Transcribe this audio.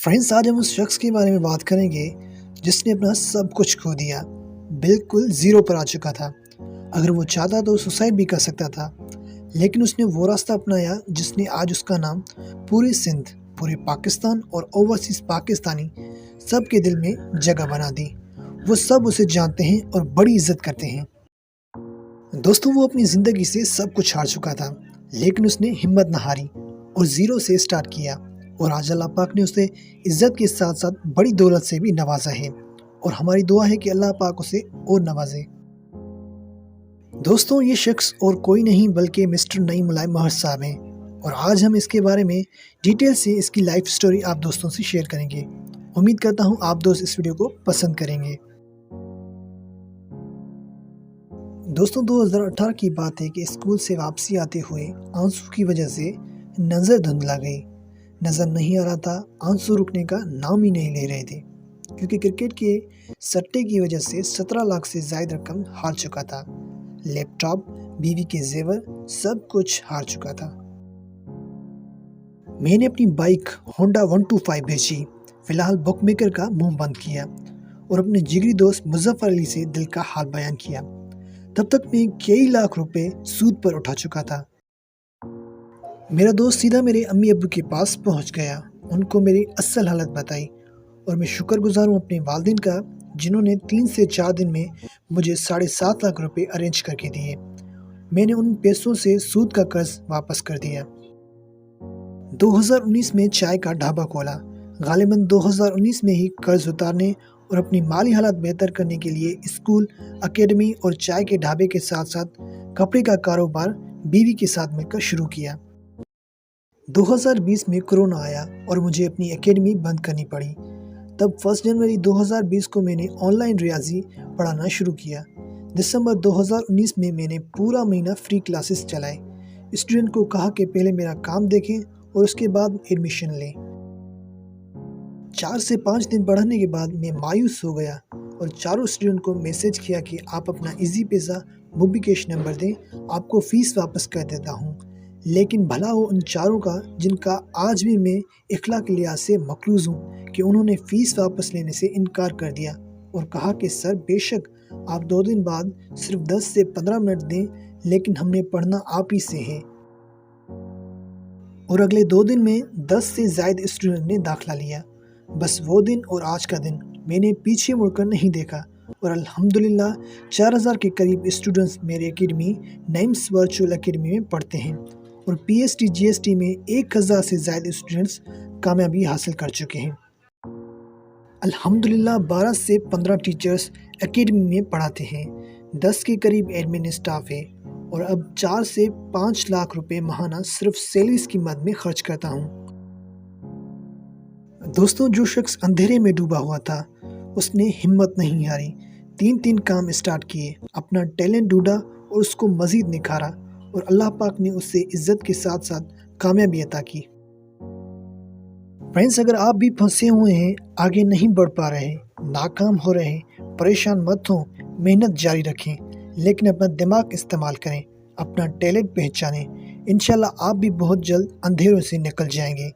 Friends, आज हम उस शख्स के बारे में बात करेंगे जिसने अपना सब कुछ खो दिया, बिल्कुल ज़ीरो पर आ चुका था। अगर वो चाहता तो सुसाइड भी कर सकता था, लेकिन उसने वो रास्ता अपनाया जिसने आज उसका नाम पूरे सिंध, पूरे पाकिस्तान और ओवरसीज़ पाकिस्तानी सब के दिल में जगह बना दी। वो सब उसे जानते हैं और बड़ी इज्जत करते हैं। दोस्तों, वो अपनी ज़िंदगी से सब कुछ हार चुका था, लेकिन उसने हिम्मत न हारी और ज़ीरो से स्टार्ट किया। और आज अल्लाह पाक ने उसे इज़्ज़त के साथ साथ बड़ी दौलत से भी नवाजा है, और हमारी दुआ है कि अल्लाह पाक उसे और नवाजे। दोस्तों, ये शख्स और कोई नहीं बल्कि मिस्टर नईम मुलायम महर साहब हैं, और आज हम इसके बारे में डिटेल से इसकी लाइफ स्टोरी आप दोस्तों से शेयर करेंगे। उम्मीद करता हूँ आप दोस्त इस वीडियो को पसंद करेंगे। दोस्तों, 2018 की बात है कि स्कूल से वापसी आते हुए आंसू की वजह से नज़र धुंधला गई। नज़र नहीं आ रहा था, आंसू रुकने का नाम ही नहीं ले रहे थे, क्योंकि क्रिकेट के सट्टे की वजह से 17 लाख से ज़ायद रकम हार चुका था। लैपटॉप, बीवी के जेवर, सब कुछ हार चुका था। मैंने अपनी बाइक होंडा 125 बेची, फिलहाल बुकमेकर का मुंह बंद किया और अपने जिगरी दोस्त मुजफ्फर अली से दिल का हाल बयान किया। तब तक मैं कई लाख रुपए सूद पर उठा चुका था। मेरा दोस्त सीधा मेरे अम्मी अब्बू के पास पहुंच गया, उनको मेरी असल हालत बताई, और मैं शुक्रगुजार हूँ अपने वालिदैन का, जिन्होंने 3 से 4 दिन में मुझे 7.5 लाख रुपए अरेंज करके दिए। मैंने उन पैसों से सूद का कर्ज वापस कर दिया। 2019 में चाय का ढाबा खोला। गालिबन 2019 में ही कर्ज उतारने और अपनी माली हालत बेहतर करने के लिए स्कूल, एकेडमी और चाय के ढाबे के साथ साथ कपड़े का कारोबार बीवी के साथ मिलकर शुरू किया। 2020 में कोरोना आया और मुझे अपनी एकेडमी बंद करनी पड़ी। तब 1 जनवरी 2020 को मैंने ऑनलाइन रियाजी पढ़ाना शुरू किया। दिसंबर 2019 में मैंने पूरा महीना फ्री क्लासेस चलाए। स्टूडेंट को कहा कि पहले मेरा काम देखें और उसके बाद एडमिशन लें। 4 से 5 दिन पढ़ाने के बाद मैं मायूस हो गया और चारों स्टूडेंट को मैसेज किया कि आप अपना इजी पैसा मोबी कैश नंबर दें, आपको फ़ीस वापस कर देता हूँ। लेकिन भला हो उन चारों का, जिनका आज भी मैं इखलाक के लिहाज से मकरूज़ हूँ कि उन्होंने फ़ीस वापस लेने से इनकार कर दिया और कहा कि सर, बेशक आप 2 दिन बाद सिर्फ 10 से 15 मिनट दें, लेकिन हमने पढ़ना आप ही से है। और अगले 2 दिन में 10 से ज़ायद स्टूडेंट ने दाखिला लिया। बस वो दिन और आज का दिन मैंने पीछे मुड़कर नहीं देखा, और अल्हम्दुलिल्लाह 4000 के करीब स्टूडेंट्स मेरे एकेडमी नईम्स वर्चुअल एकेडमी में पढ़ते हैं, और पीएसटी जीएसटी में 1000 से ज़ायद स्टूडेंट्स कामयाबी हासिल कर चुके हैं। अल्हम्दुलिल्लाह 12 से 15 टीचर्स एकेडमी में पढ़ाते हैं, 10 के करीब एडमिन स्टाफ है, और अब 4 से 5 लाख रुपए माहाना सिर्फ सैलरीज की मद में खर्च करता हूँ। दोस्तों, जो शख्स अंधेरे में डूबा हुआ था, उसने हिम्मत नहीं हारी, 3 काम स्टार्ट किए, अपना टैलेंट ढूंढा और उसको मज़ीद निखारा, और अल्लाह पाक ने उससे इज़्ज़त के साथ साथ कामयाबी अता की। फ्रेंड्स, अगर आप भी फंसे हुए हैं, आगे नहीं बढ़ पा रहे, नाकाम हो रहे, परेशान मत हो, मेहनत जारी रखें, लेकिन अपना दिमाग इस्तेमाल करें, अपना टैलेंट पहचानें। इंशाल्लाह आप भी बहुत जल्द अंधेरों से निकल जाएंगे।